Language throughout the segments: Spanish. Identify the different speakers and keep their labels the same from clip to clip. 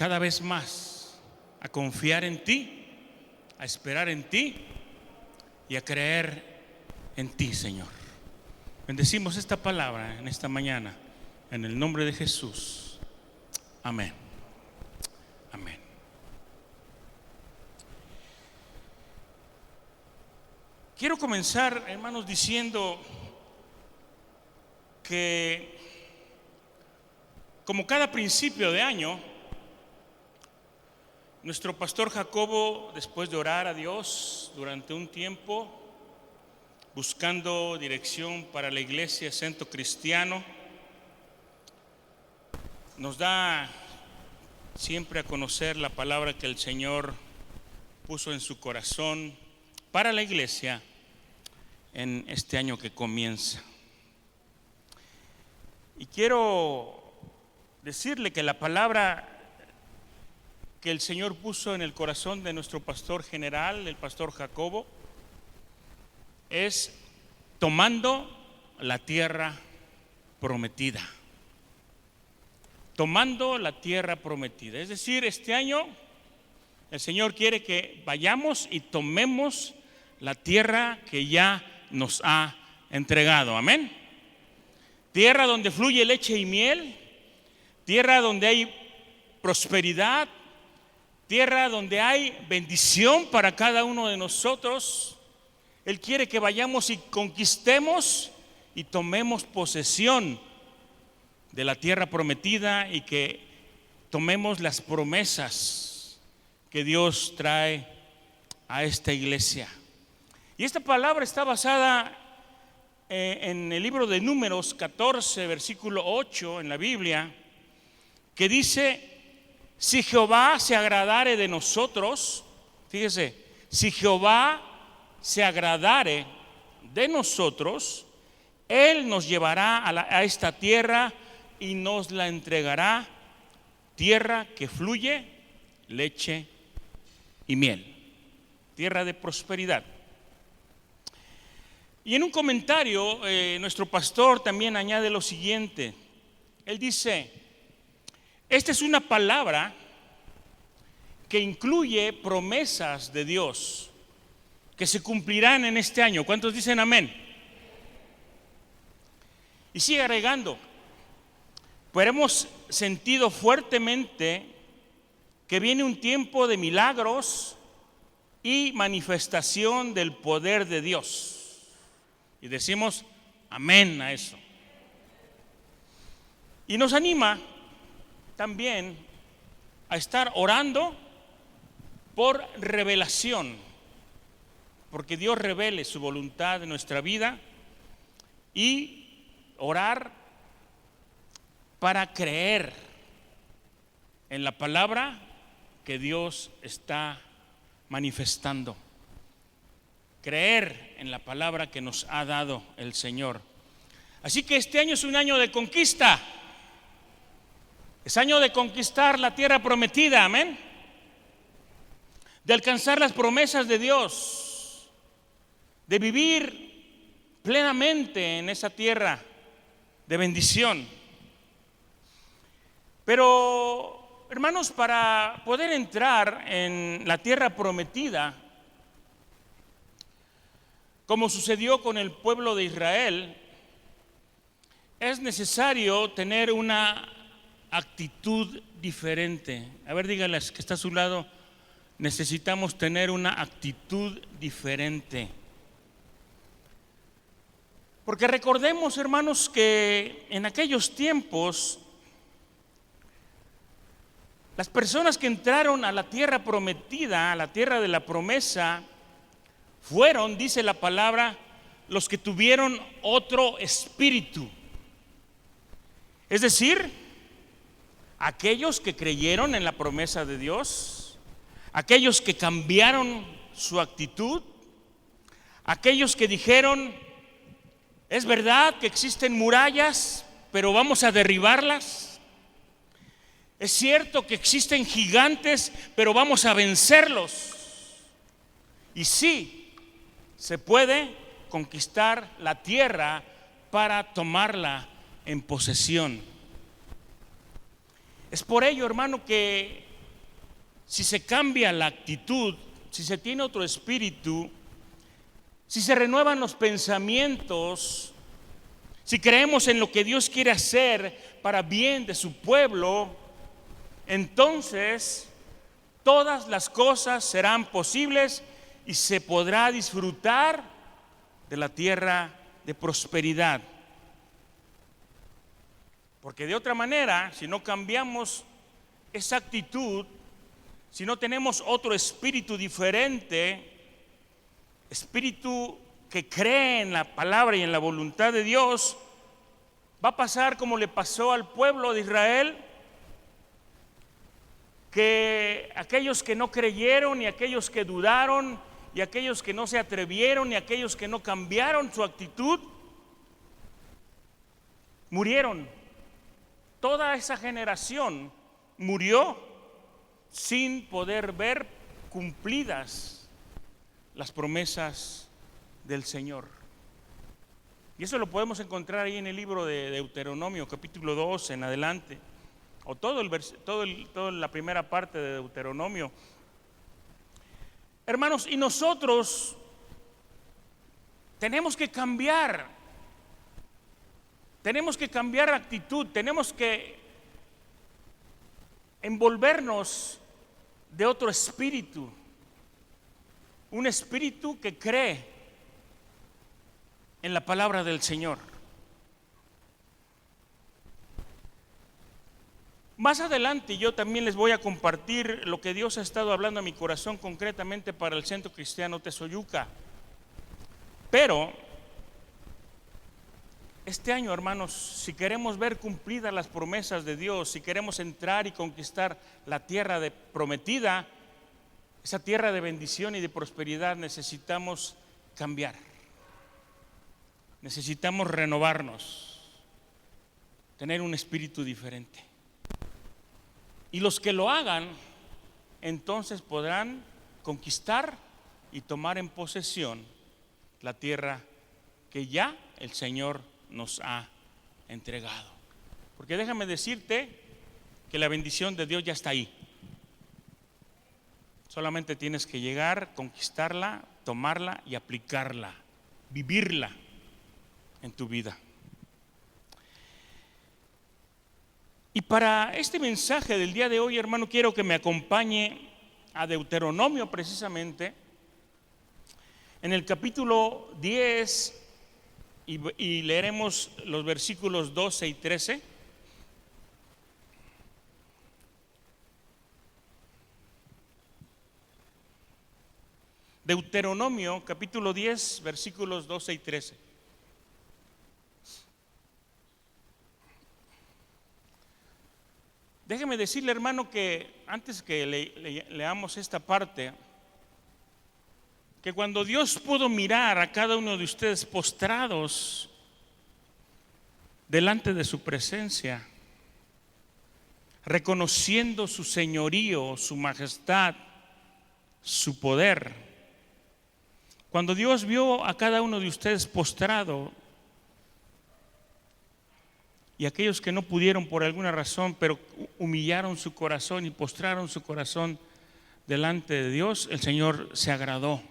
Speaker 1: cada vez más a confiar en ti, a esperar en ti y a creer en ti, Señor. Bendecimos esta palabra en esta mañana, en el nombre de Jesús. Amén. Amén. Quiero comenzar, hermanos, diciendo que como cada principio de año, nuestro pastor Jacobo, después de orar a Dios durante un tiempo, buscando dirección para la iglesia Centro Cristiano, nos da siempre a conocer la palabra que el Señor puso en su corazón para la iglesia en este año que comienza. Y quiero decirle que la palabra que el Señor puso en el corazón de nuestro pastor general, el pastor Jacobo, es tomando la tierra prometida. Tomando la tierra prometida. Es decir, este año el Señor quiere que vayamos y tomemos la tierra que ya nos ha entregado. Amén. Tierra donde fluye leche y miel, tierra donde hay prosperidad, tierra donde hay bendición para cada uno de nosotros. Él quiere que vayamos y conquistemos y tomemos posesión de la tierra prometida y que tomemos las promesas que Dios trae a esta iglesia. Y esta palabra está basada en el libro de Números 14, versículo 8 en la Biblia, que dice: si Jehová se agradare de nosotros, fíjese, si Jehová se agradare de nosotros, Él nos llevará a esta tierra y nos la entregará, tierra que fluye leche y miel, tierra de prosperidad. Y en un comentario, nuestro pastor también añade lo siguiente. Él dice: esta es una palabra que incluye promesas de Dios que se cumplirán en este año. ¿Cuántos dicen amén? Y sigue agregando: pues hemos sentido fuertemente que viene un tiempo de milagros y manifestación del poder de Dios. Y decimos amén a eso. Y nos anima también a estar orando por revelación, porque Dios revele su voluntad en nuestra vida, y orar para creer en la palabra que Dios está manifestando. Creer en la palabra que nos ha dado el Señor. Así que este año es un año de conquista. Es año de conquistar la tierra prometida, amén. De alcanzar las promesas de Dios, de vivir plenamente en esa tierra de bendición. Pero, hermanos, para poder entrar en la tierra prometida, como sucedió con el pueblo de Israel, es necesario tener una actitud diferente. A ver, dígale que está a su lado: necesitamos tener una actitud diferente. Porque recordemos, hermanos, que en aquellos tiempos las personas que entraron a la tierra prometida, a la tierra de la promesa, fueron, dice la palabra, los que tuvieron otro espíritu. Es decir, aquellos que creyeron en la promesa de Dios, aquellos que cambiaron su actitud, aquellos que dijeron: es verdad que existen murallas, pero vamos a derribarlas. Es cierto que existen gigantes, pero vamos a vencerlos. Y sí, se puede conquistar la tierra para tomarla en posesión. Es por ello, hermano, que si se cambia la actitud, si se tiene otro espíritu, si se renuevan los pensamientos, si creemos en lo que Dios quiere hacer para bien de su pueblo, entonces todas las cosas serán posibles y se podrá disfrutar de la tierra de prosperidad. Porque de otra manera, si no cambiamos esa actitud, si no tenemos otro espíritu diferente, espíritu que cree en la palabra y en la voluntad de Dios, va a pasar como le pasó al pueblo de Israel, que aquellos que no creyeron y aquellos que dudaron y aquellos que no se atrevieron y aquellos que no cambiaron su actitud, murieron. Toda esa generación murió sin poder ver cumplidas las promesas del Señor. Y eso lo podemos encontrar ahí en el libro de Deuteronomio, capítulo 2 en adelante, o toda la primera parte de Deuteronomio. Hermanos, y nosotros tenemos que cambiar actitud, tenemos que envolvernos de otro espíritu, un espíritu que cree en la palabra del Señor. Más adelante yo también les voy a compartir lo que Dios ha estado hablando a mi corazón concretamente para el Centro Cristiano Tesoyuca. Pero este año, hermanos, si queremos ver cumplidas las promesas de Dios, si queremos entrar y conquistar la tierra prometida, esa tierra de bendición y de prosperidad, necesitamos cambiar. Necesitamos renovarnos, tener un espíritu diferente. Y los que lo hagan, entonces podrán conquistar y tomar en posesión la tierra que ya el Señor nos ha entregado. Porque déjame decirte que la bendición de Dios ya está ahí. Solamente tienes que llegar, conquistarla, tomarla y aplicarla, vivirla en tu vida. Y para este mensaje del día de hoy, hermano, quiero que me acompañe a Deuteronomio precisamente, en el capítulo 10, y leeremos los versículos 12 y 13. Deuteronomio capítulo 10, versículos 12 y 13. Déjeme decirle, hermano, que antes que leamos esta parte, que cuando Dios pudo mirar a cada uno de ustedes postrados delante de su presencia, reconociendo su señorío, su majestad, su poder, cuando Dios vio a cada uno de ustedes postrado, y aquellos que no pudieron por alguna razón, pero humillaron su corazón y postraron su corazón delante de Dios, el Señor se agradó.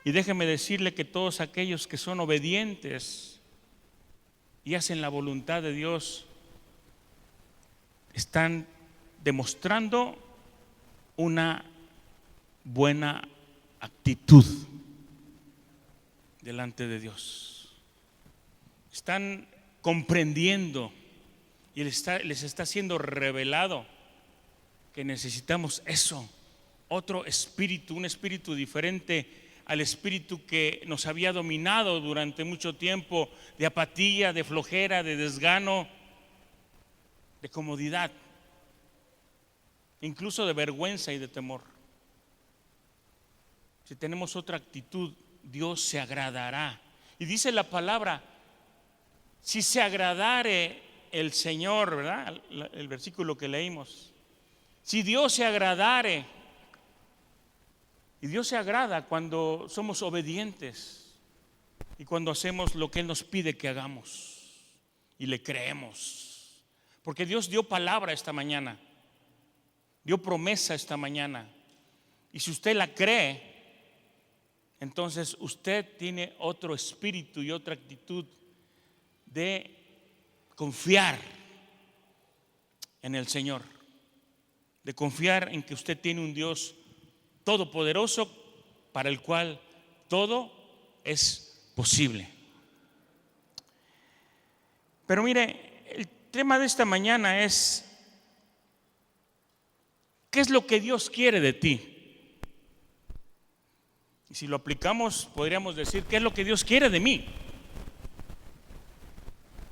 Speaker 1: Y déjeme decirle que todos aquellos que son obedientes y hacen la voluntad de Dios están demostrando una buena actitud delante de Dios. Están comprendiendo y les está siendo revelado que necesitamos eso, otro espíritu, un espíritu diferente al espíritu que nos había dominado durante mucho tiempo, de apatía, de flojera, de desgano, de comodidad, incluso de vergüenza y de temor. Si tenemos otra actitud, Dios se agradará. Y dice la palabra, si se agradare el Señor, ¿verdad? El versículo que leímos. Si Dios se agradare, y Dios se agrada cuando somos obedientes y cuando hacemos lo que Él nos pide que hagamos y le creemos. Porque Dios dio palabra esta mañana. dio promesa esta mañana. Y si usted la cree, entonces usted tiene otro espíritu y otra actitud de confiar en el Señor, de confiar en que usted tiene un Dios todopoderoso para el cual todo es posible. Pero mire, el tema de esta mañana es: ¿qué es lo que Dios quiere de ti? Y si lo aplicamos, podríamos decir: ¿qué es lo que Dios quiere de mí?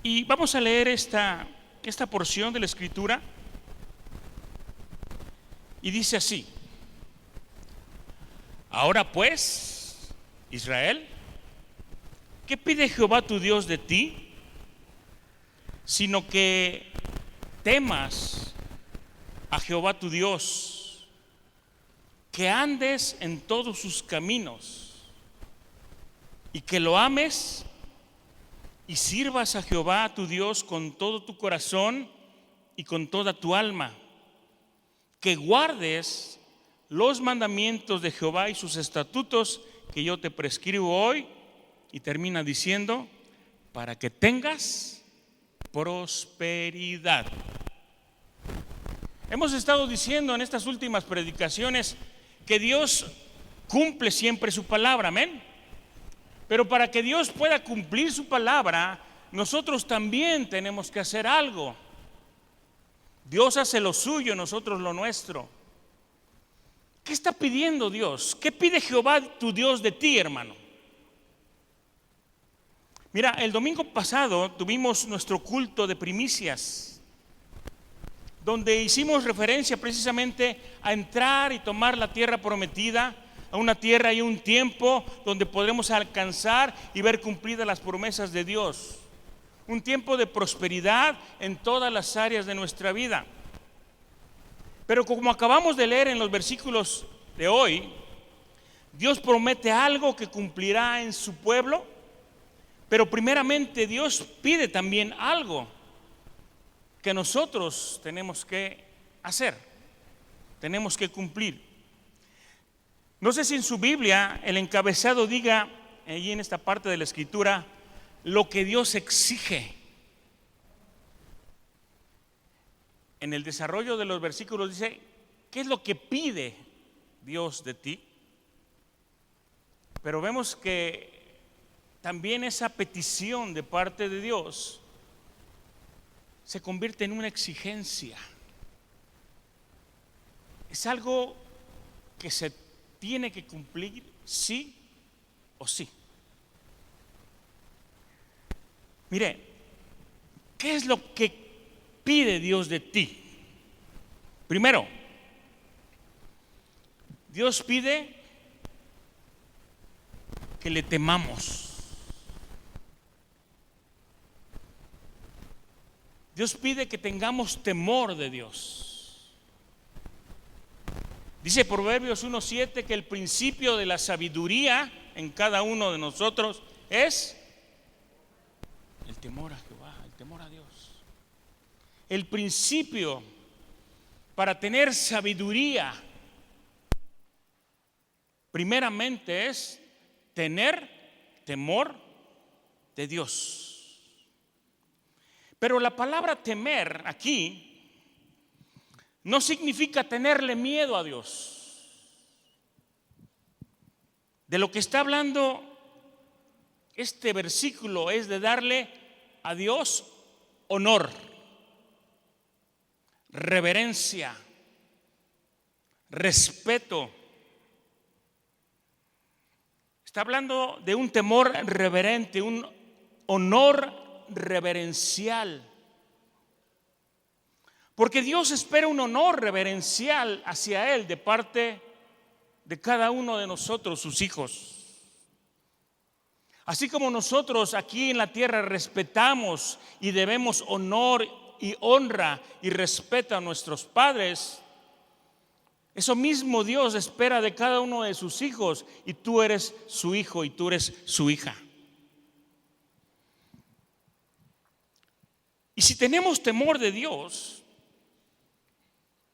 Speaker 1: Y vamos a leer esta porción de la Escritura. Y dice así: ahora pues, Israel, ¿qué pide Jehová tu Dios de ti? Sino que temas a Jehová tu Dios, que andes en todos sus caminos, y que lo ames y sirvas a Jehová tu Dios con todo tu corazón y con toda tu alma, que guardes los mandamientos de Jehová y sus estatutos que yo te prescribo hoy. Y termina diciendo: para que tengas prosperidad. Hemos estado diciendo en estas últimas predicaciones que Dios cumple siempre su palabra, amén. Pero para que Dios pueda cumplir su palabra, nosotros también tenemos que hacer algo. Dios hace lo suyo, nosotros lo nuestro. ¿Qué está pidiendo Dios? ¿Qué pide Jehová tu Dios de ti, hermano? Mira, el domingo pasado tuvimos nuestro culto de primicias, donde hicimos referencia precisamente a entrar y tomar la tierra prometida, a una tierra y un tiempo donde podremos alcanzar y ver cumplidas las promesas de Dios. Un tiempo de prosperidad en todas las áreas de nuestra vida. Pero como acabamos de leer en los versículos de hoy, Dios promete algo que cumplirá en su pueblo, pero primeramente Dios pide también algo que nosotros tenemos que hacer, tenemos que cumplir. No sé si en su Biblia el encabezado diga, allí en esta parte de la Escritura, lo que Dios exige. En el desarrollo de los versículos dice: ¿qué es lo que pide Dios de ti? Pero vemos que también esa petición de parte de Dios se convierte en una exigencia. Es algo que se tiene que cumplir sí o sí. Mire, ¿qué es lo que pide Dios de ti? Primero, Dios pide que le temamos. Dios pide que tengamos temor de Dios. Dice Proverbios 1:7 que el principio de la sabiduría en cada uno de nosotros es el temor a Jehová, el temor a Dios. El principio para tener sabiduría primeramente es tener temor de Dios. Pero la palabra temer aquí no significa tenerle miedo a Dios. De lo que está hablando este versículo es de darle a Dios honor, reverencia, respeto. Está hablando de un temor reverente, un honor reverencial. Porque Dios espera un honor reverencial hacia Él de parte de cada uno de nosotros, sus hijos. Así como nosotros aquí en la tierra respetamos y debemos honor y honra y respeto a nuestros padres, eso mismo Dios espera de cada uno de sus hijos, y tú eres su hijo y tú eres su hija. Y si tenemos temor de Dios,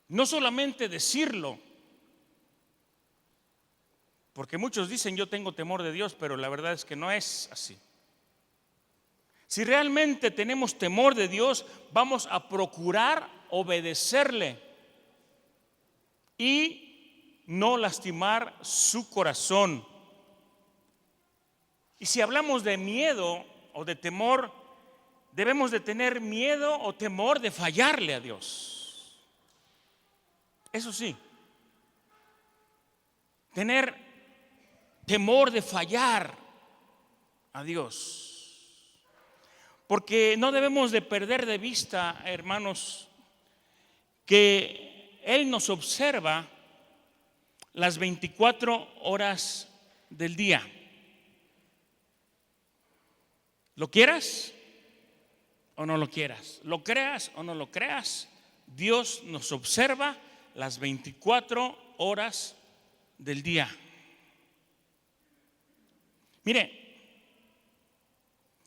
Speaker 1: No solamente decirlo, porque muchos dicen yo tengo temor de Dios, pero la verdad es que no es así. Si realmente tenemos temor de Dios, vamos a procurar obedecerle y no lastimar su corazón. Y si hablamos de miedo o de temor, debemos de tener miedo o temor de fallarle a Dios. Eso sí, tener temor de fallar a Dios. Porque no debemos de perder de vista, hermanos, que Él nos observa las 24 horas del día. ¿Lo quieras o no lo quieras? ¿Lo creas o no lo creas? Dios nos observa las 24 horas del día. Mire,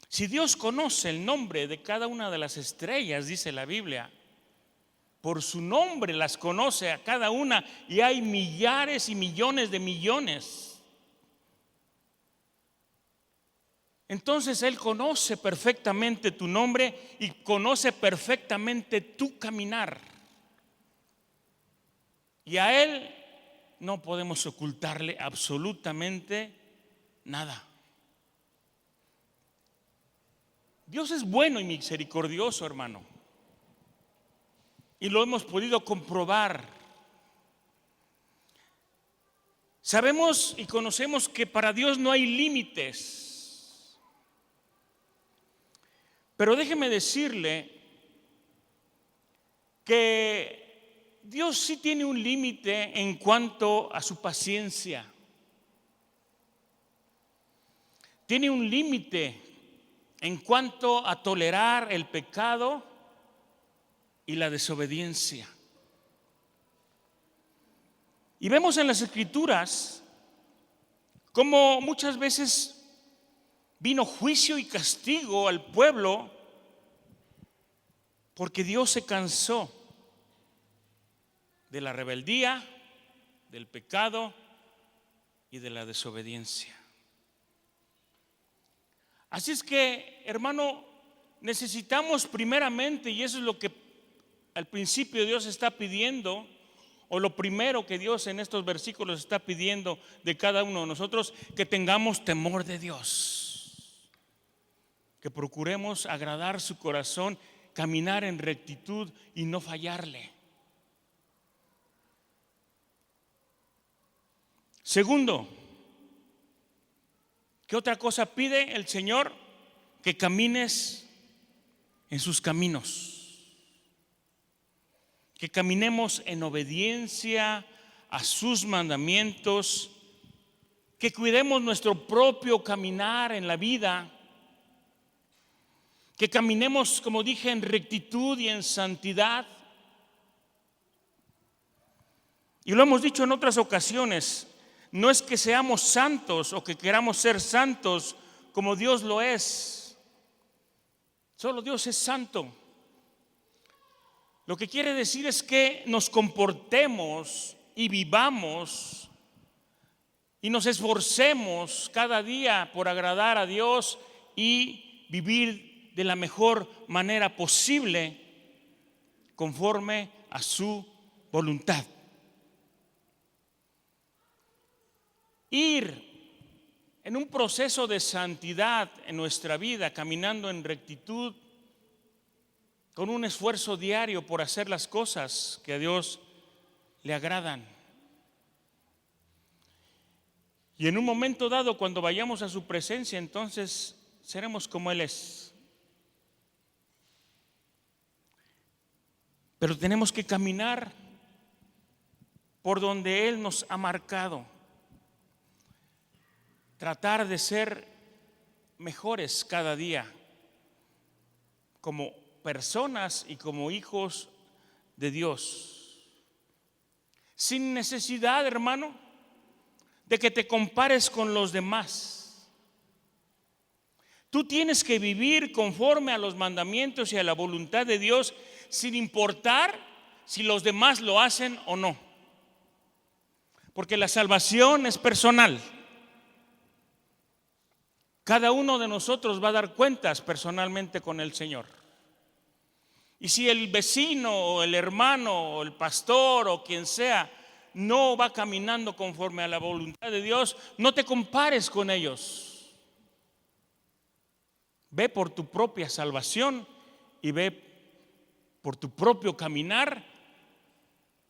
Speaker 1: si Dios conoce el nombre de cada una de las estrellas, dice la Biblia, por su nombre las conoce a cada una, y hay millares y millones de millones. Entonces Él conoce perfectamente tu nombre y conoce perfectamente tu caminar. Y a Él no podemos ocultarle absolutamente nada. Dios es bueno y misericordioso, hermano. Y lo hemos podido comprobar. Sabemos y conocemos que para Dios no hay límites. Pero déjeme decirle que Dios sí tiene un límite en cuanto a su paciencia. Tiene un límite en cuanto a tolerar el pecado y la desobediencia. Y vemos en las Escrituras cómo muchas veces vino juicio y castigo al pueblo porque Dios se cansó de la rebeldía, del pecado y de la desobediencia. Así es que, hermano, necesitamos primeramente, y eso es lo que al principio Dios está pidiendo, o lo primero que Dios en estos versículos está pidiendo de cada uno de nosotros, que tengamos temor de Dios, que procuremos agradar su corazón, caminar en rectitud y no fallarle. Segundo, ¿qué otra cosa pide el Señor? Que camines en sus caminos, que caminemos en obediencia a sus mandamientos, que cuidemos nuestro propio caminar en la vida, que caminemos, como dije, en rectitud y en santidad. Y lo hemos dicho en otras ocasiones, no es que seamos santos o que queramos ser santos como Dios lo es. Solo Dios es santo. Lo que quiere decir es que nos comportemos y vivamos y nos esforcemos cada día por agradar a Dios y vivir de la mejor manera posible conforme a su voluntad. Ir en un proceso de santidad en nuestra vida, caminando en rectitud, con un esfuerzo diario por hacer las cosas que a Dios le agradan. Y en un momento dado, cuando vayamos a su presencia, entonces seremos como Él es. Pero tenemos que caminar por donde Él nos ha marcado. Tratar de ser mejores cada día como personas y como hijos de Dios, sin necesidad, hermano, de que te compares con los demás. Tú tienes que vivir conforme a los mandamientos y a la voluntad de Dios, sin importar si los demás lo hacen o no. Porque la salvación es personal. Cada uno de nosotros va a dar cuentas personalmente con el Señor. Y si el vecino o el hermano o el pastor o quien sea no va caminando conforme a la voluntad de Dios, no te compares con ellos. Ve por tu propia salvación y ve por tu propio caminar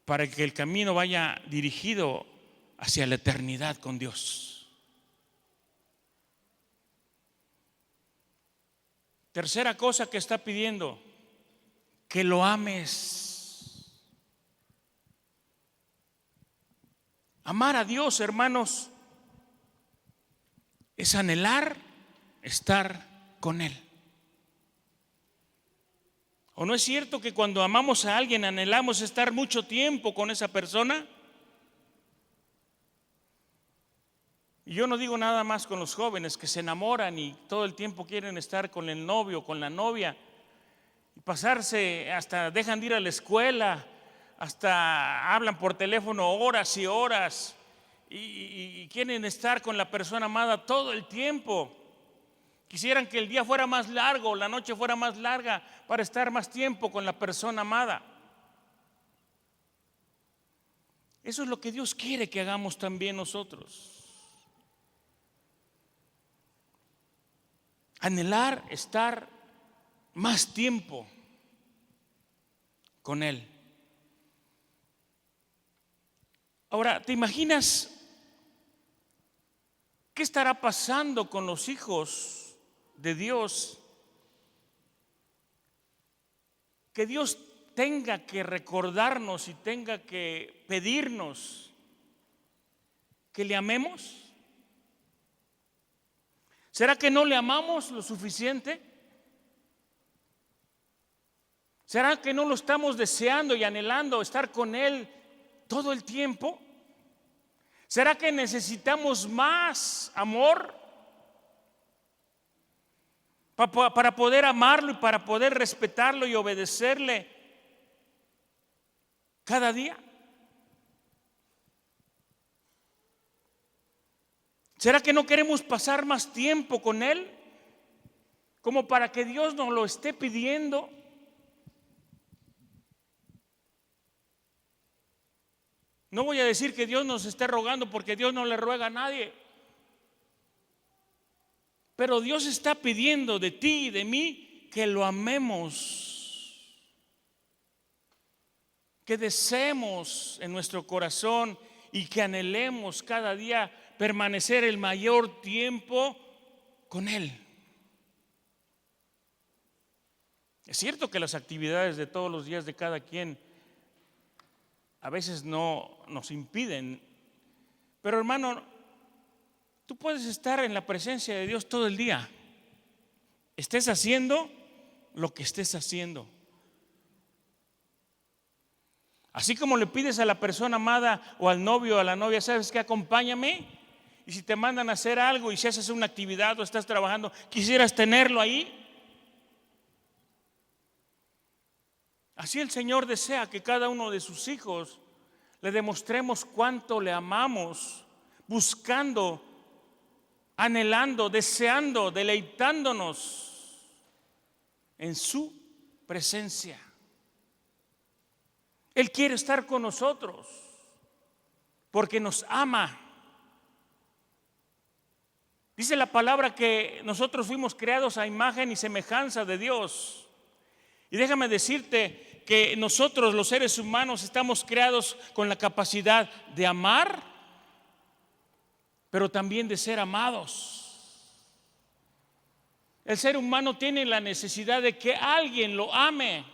Speaker 1: para que el camino vaya dirigido hacia la eternidad con Dios. Tercera cosa que está pidiendo, que lo ames. Amar a Dios, hermanos, es anhelar estar con Él. ¿O no es cierto que cuando amamos a alguien anhelamos estar mucho tiempo con esa persona? Y yo no digo nada más con los jóvenes que se enamoran y todo el tiempo quieren estar con el novio, con la novia, y pasarse hasta dejan de ir a la escuela, hasta hablan por teléfono horas y horas y quieren estar con la persona amada todo el tiempo. Quisieran que el día fuera más largo, la noche fuera más larga para estar más tiempo con la persona amada. Eso es lo que Dios quiere que hagamos también nosotros. Anhelar estar más tiempo con Él. Ahora, ¿te imaginas qué estará pasando con los hijos de Dios? Que Dios tenga que recordarnos y tenga que pedirnos que le amemos. ¿Será que no le amamos lo suficiente? ¿Será que no lo estamos deseando y anhelando estar con Él todo el tiempo? ¿Será que necesitamos más amor para poder amarlo y para poder respetarlo y obedecerle cada día? ¿Será que no queremos pasar más tiempo con Él como para que Dios nos lo esté pidiendo? No voy a decir que Dios nos esté rogando, porque Dios no le ruega a nadie. Pero Dios está pidiendo de ti y de mí que lo amemos, que deseemos en nuestro corazón y que anhelemos cada día permanecer el mayor tiempo con Él. Es cierto que las actividades de todos los días de cada quien a veces no nos impiden, pero hermano, tú puedes estar en la presencia de Dios todo el día, estés haciendo lo que estés haciendo. Así como le pides a la persona amada o al novio o a la novia, ¿sabes qué? Acompáñame. Y si te mandan a hacer algo y si haces una actividad o estás trabajando, quisieras tenerlo ahí. Así el Señor desea que cada uno de sus hijos le demostremos cuánto le amamos, buscando, anhelando, deseando, deleitándonos en su presencia. Él quiere estar con nosotros porque nos ama. Dice la palabra que nosotros fuimos creados a imagen y semejanza de Dios. Y déjame decirte que nosotros los seres humanos estamos creados con la capacidad de amar, pero también de ser amados. El ser humano tiene la necesidad de que alguien lo ame.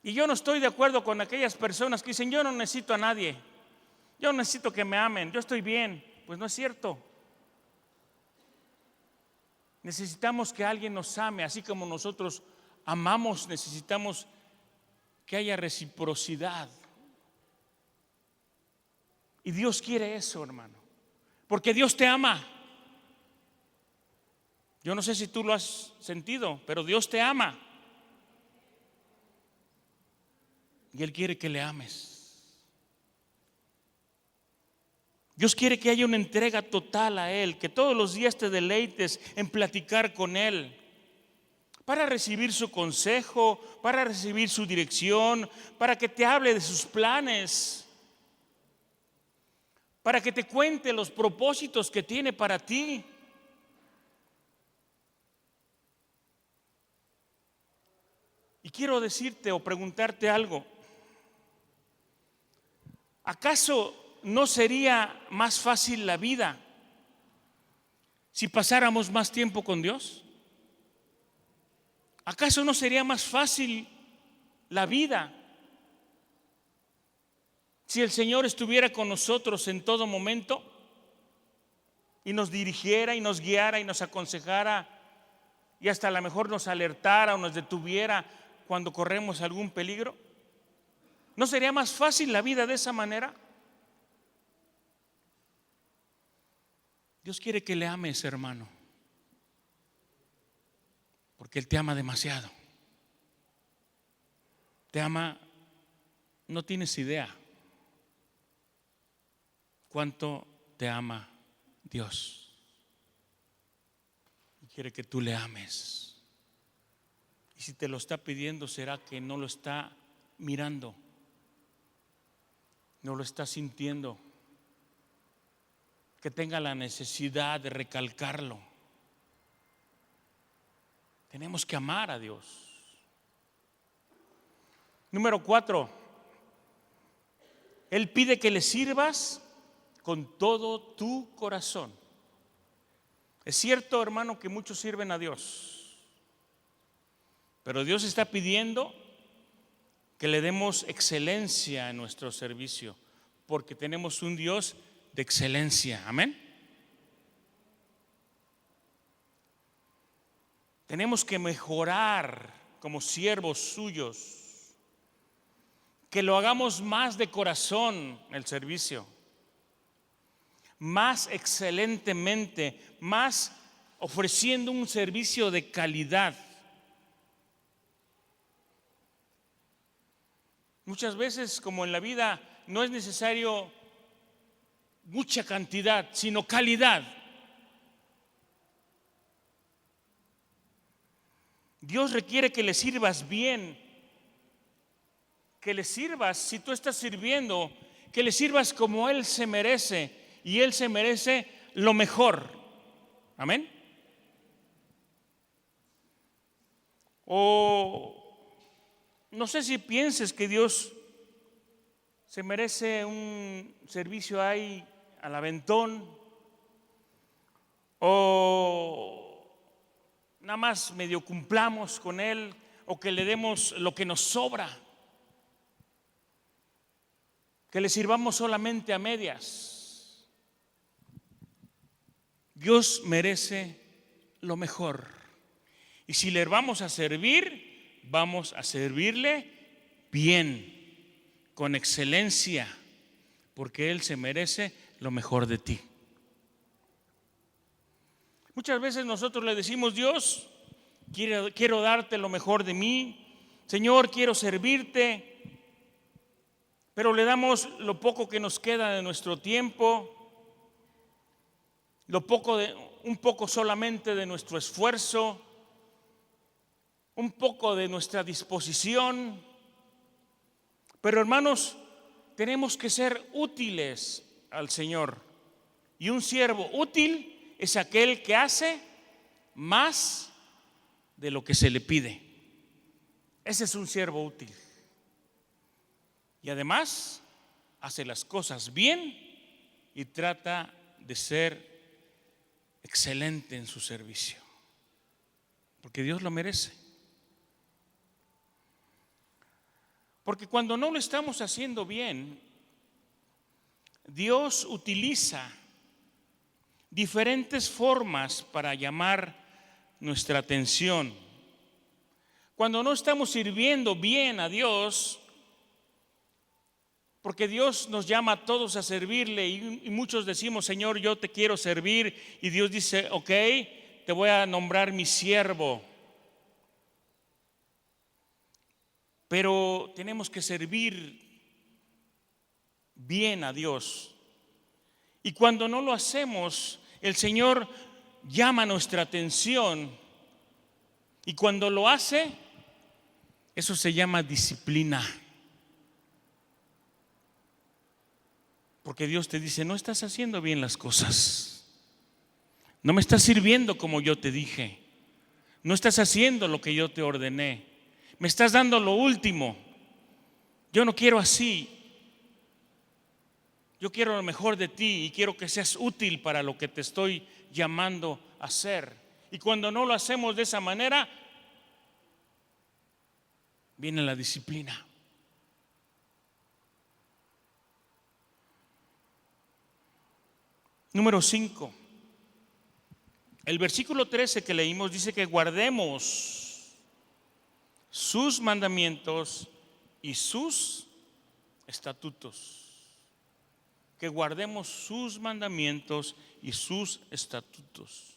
Speaker 1: Y yo no estoy de acuerdo con aquellas personas que dicen: yo no necesito a nadie, yo no necesito que me amen, yo estoy bien. Pues no es cierto. Necesitamos que alguien nos ame, así como nosotros amamos. Necesitamos que haya reciprocidad. Y Dios quiere eso, hermano, porque Dios te ama. Yo no sé si tú lo has sentido, pero Dios te ama. Y Él quiere que le ames. Dios quiere que haya una entrega total a Él, que todos los días te deleites en platicar con Él, para recibir su consejo, para recibir su dirección, para que te hable de sus planes, para que te cuente los propósitos que tiene para ti. Y quiero decirte o preguntarte algo. ¿Acaso no sería más fácil la vida si pasáramos más tiempo con Dios? ¿Acaso no sería más fácil la vida si el Señor estuviera con nosotros en todo momento y nos dirigiera y nos guiara y nos aconsejara y hasta a lo mejor nos alertara o nos detuviera cuando corremos algún peligro? ¿No sería más fácil la vida de esa manera? Dios quiere que le ames, hermano, porque Él te ama demasiado. Te ama, no tienes idea cuánto te ama Dios. Y quiere que tú le ames. Y si te lo está pidiendo, será que no lo está mirando, no lo está sintiendo, que tenga la necesidad de recalcarlo. Tenemos que amar a Dios. Número 4, Él pide que le sirvas con todo tu corazón. Es cierto, hermano, que muchos sirven a Dios, pero Dios está pidiendo que le demos excelencia en nuestro servicio, porque tenemos un Dios de excelencia. Amén. Tenemos que mejorar como siervos suyos, que lo hagamos más de corazón el servicio, más excelentemente, más ofreciendo un servicio de calidad. Muchas veces, como en la vida, no es necesario mucha cantidad, sino calidad. Dios requiere que le sirvas bien, que le sirvas, si tú estás sirviendo, que le sirvas como Él se merece, y Él se merece lo mejor. Amén. O no sé si pienses que Dios se merece un servicio ahí al aventón, o nada más medio cumplamos con Él, o que le demos lo que nos sobra, que le sirvamos solamente a medias. Dios merece lo mejor, y si le vamos a servir, vamos a servirle bien, con excelencia, porque Él se merece lo mejor de ti. Muchas veces nosotros le decimos: Dios, quiero darte lo mejor de mí, Señor, quiero servirte, pero le damos lo poco que nos queda de nuestro tiempo, un poco solamente de nuestro esfuerzo, un poco de nuestra disposición. Pero, hermanos, tenemos que ser útiles al Señor, y un siervo útil es aquel que hace más de lo que se le pide. Ese es un siervo útil, y además hace las cosas bien y trata de ser excelente en su servicio, porque Dios lo merece. Porque cuando no lo estamos haciendo bien, Dios utiliza diferentes formas para llamar nuestra atención. Cuando no estamos sirviendo bien a Dios, porque Dios nos llama a todos a servirle, y muchos decimos: Señor, yo te quiero servir, y Dios dice: ok, te voy a nombrar mi siervo. pero tenemos que servir bien a Dios. Y cuando no lo hacemos, el Señor llama nuestra atención. Y cuando lo hace, eso se llama disciplina. Porque Dios te dice: no estás haciendo bien las cosas. No me estás sirviendo como yo te dije. No estás haciendo lo que yo te ordené. Me estás dando lo último. Yo no quiero así. Yo quiero lo mejor de ti y quiero que seas útil para lo que te estoy llamando a hacer. Y cuando no lo hacemos de esa manera, viene la disciplina. Número 5. El versículo 13 que leímos dice que guardemos sus mandamientos y sus estatutos. Que guardemos sus mandamientos y sus estatutos.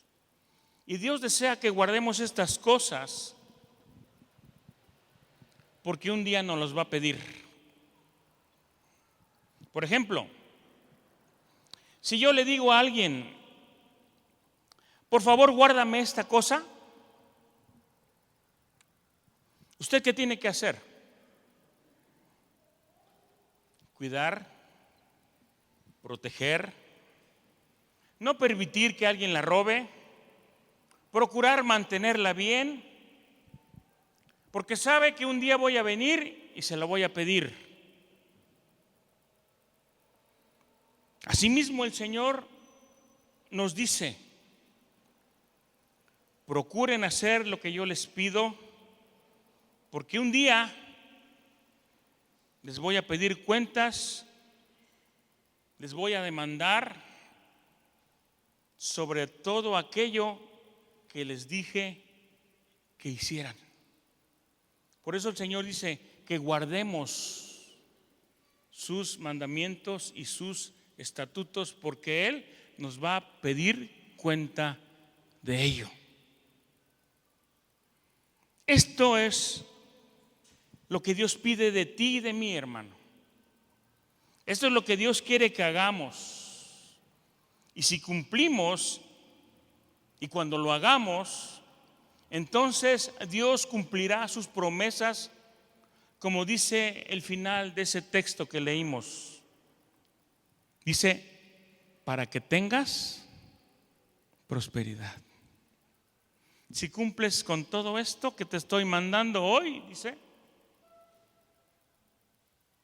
Speaker 1: Y Dios desea que guardemos estas cosas porque un día nos los va a pedir. Por ejemplo, si yo le digo a alguien: por favor, guárdame esta cosa, ¿usted qué tiene que hacer? Cuidar, proteger, no permitir que alguien la robe, procurar mantenerla bien, porque sabe que un día voy a venir y se la voy a pedir. Asimismo, el Señor nos dice: procuren hacer lo que yo les pido, porque un día les voy a pedir cuentas, les voy a demandar sobre todo aquello que les dije que hicieran. Por eso el Señor dice que guardemos sus mandamientos y sus estatutos, porque Él nos va a pedir cuenta de ello. Esto es lo que Dios pide de ti y de mí, hermano. Esto es lo que Dios quiere que hagamos. Y si cumplimos, y cuando lo hagamos, entonces Dios cumplirá sus promesas, como dice el final de ese texto que leímos. Dice: para que tengas prosperidad. Si cumples con todo esto que te estoy mandando hoy, dice,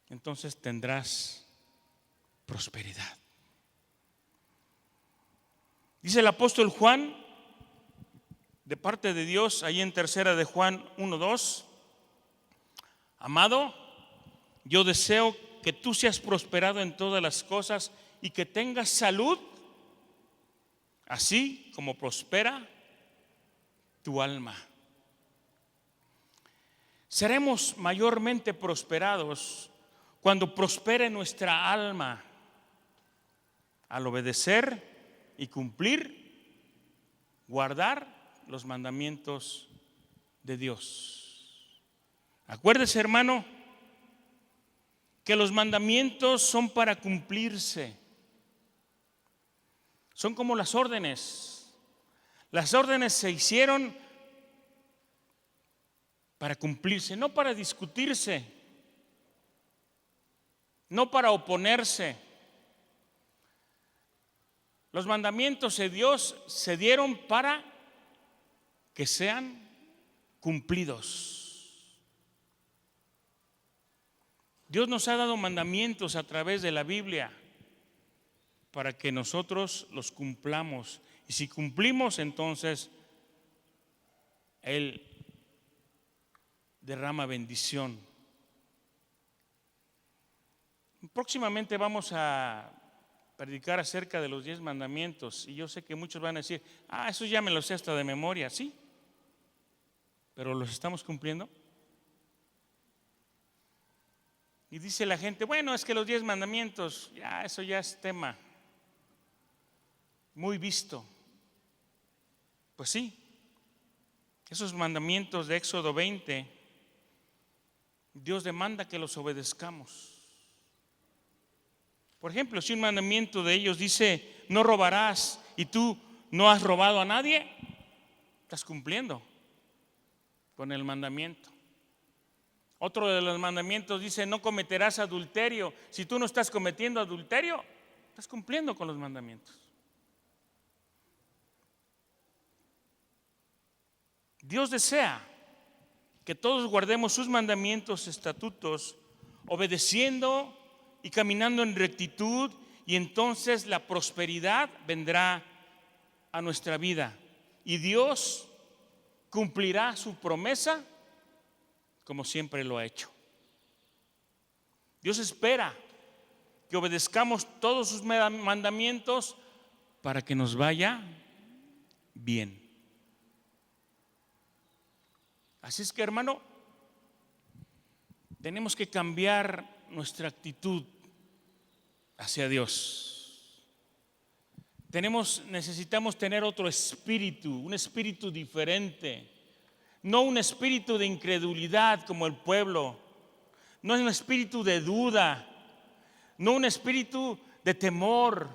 Speaker 1: entonces tendrás prosperidad. Dice el apóstol Juan, de parte de Dios, ahí en 3 de Juan 1:2: amado, yo deseo que tú seas prosperado en todas las cosas y que tengas salud, así como prospera tu alma. Seremos mayormente prosperados cuando prospere nuestra alma al obedecer y cumplir, guardar los mandamientos de Dios. Acuérdese, hermano, que los mandamientos son para cumplirse. Son como las órdenes. Las órdenes se hicieron para cumplirse, no para discutirse, no para oponerse. Los mandamientos de Dios se dieron para que sean cumplidos. Dios nos ha dado mandamientos a través de la Biblia para que nosotros los cumplamos. Y si cumplimos, entonces Él derrama bendición. Próximamente vamos a predicar acerca de los 10 mandamientos. Y yo sé que muchos van a decir: eso ya me lo sé hasta de memoria. Sí, pero ¿los estamos cumpliendo? Y dice la gente: bueno, es que los 10 mandamientos, eso ya es tema muy visto. Pues sí, esos mandamientos de Éxodo 20 Dios demanda que los obedezcamos. Por ejemplo, si un mandamiento de ellos dice no robarás y tú no has robado a nadie, estás cumpliendo con el mandamiento. Otro de los mandamientos dice no cometerás adulterio. Si tú no estás cometiendo adulterio, estás cumpliendo con los mandamientos. Dios desea que todos guardemos sus mandamientos, estatutos, obedeciendo y caminando en rectitud, y entonces la prosperidad vendrá a nuestra vida y Dios cumplirá su promesa como siempre lo ha hecho. Dios espera que obedezcamos todos sus mandamientos para que nos vaya bien. Así es que, hermano, tenemos que cambiar nuestra actitud hacia Dios. Necesitamos tener otro espíritu, un espíritu diferente, no un espíritu de incredulidad como el pueblo, no es un espíritu de duda, no un espíritu de temor.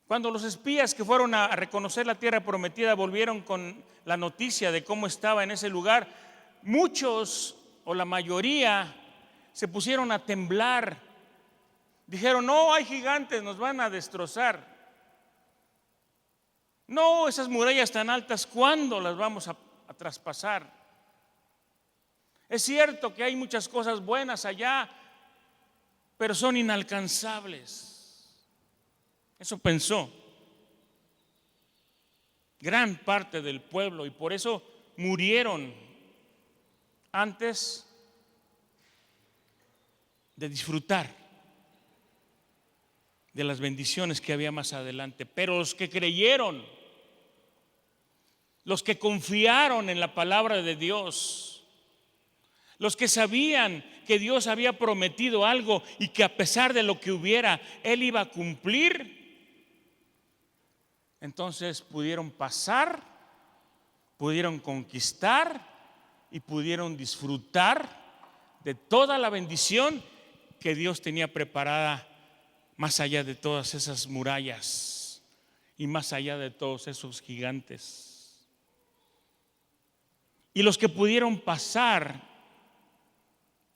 Speaker 1: Cuando los espías que fueron a reconocer la tierra prometida volvieron con la noticia de cómo estaba en ese lugar, muchos o la mayoría se pusieron a temblar. Dijeron: no, hay gigantes, nos van a destrozar. No, esas murallas tan altas, ¿cuándo las vamos a traspasar? Es cierto que hay muchas cosas buenas allá, pero son inalcanzables. Eso pensó gran parte del pueblo, y por eso murieron antes de disfrutar de las bendiciones que había más adelante. Pero los que creyeron, los que confiaron en la palabra de Dios, los que sabían que Dios había prometido algo y que a pesar de lo que hubiera, Él iba a cumplir, entonces pudieron pasar, pudieron conquistar y pudieron disfrutar de toda la bendición que Dios tenía preparada más allá de todas esas murallas y más allá de todos esos gigantes. Y los que pudieron pasar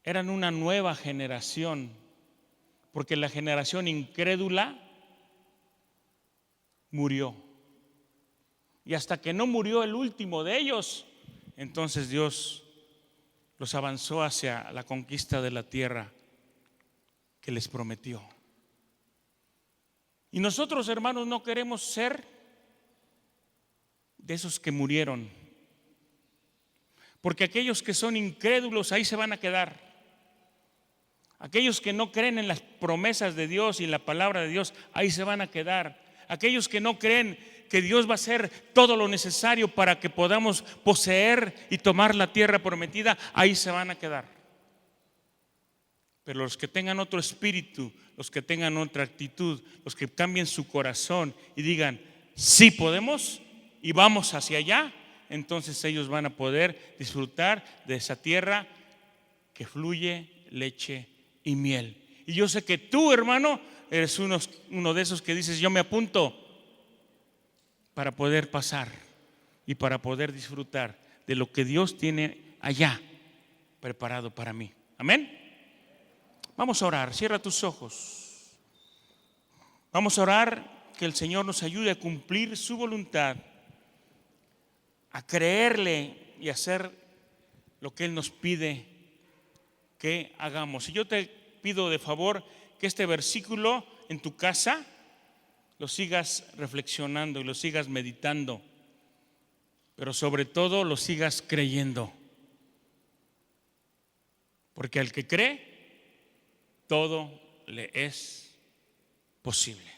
Speaker 1: eran una nueva generación, porque la generación incrédula murió. Y hasta que no murió el último de ellos, entonces Dios los avanzó hacia la conquista de la tierra que les prometió. Y nosotros, hermanos, no queremos ser de esos que murieron, porque aquellos que son incrédulos ahí se van a quedar. Aquellos que no creen en las promesas de Dios y en la palabra de Dios, ahí se van a quedar. Aquellos que no creen que Dios va a hacer todo lo necesario para que podamos poseer y tomar la tierra prometida, ahí se van a quedar. Pero los que tengan otro espíritu, los que tengan otra actitud, los que cambien su corazón y digan: sí podemos y vamos hacia allá, entonces ellos van a poder disfrutar de esa tierra que fluye leche y miel. Y yo sé que tú, hermano, eres uno de esos que dices: yo me apunto para poder pasar y para poder disfrutar de lo que Dios tiene allá preparado para mí. Amén. Vamos a orar, cierra tus ojos. Vamos a orar que el Señor nos ayude a cumplir su voluntad, a creerle y hacer lo que Él nos pide que hagamos. Y yo te pido de favor que este versículo en tu casa lo sigas reflexionando y lo sigas meditando, pero sobre todo lo sigas creyendo, porque al que cree todo le es posible.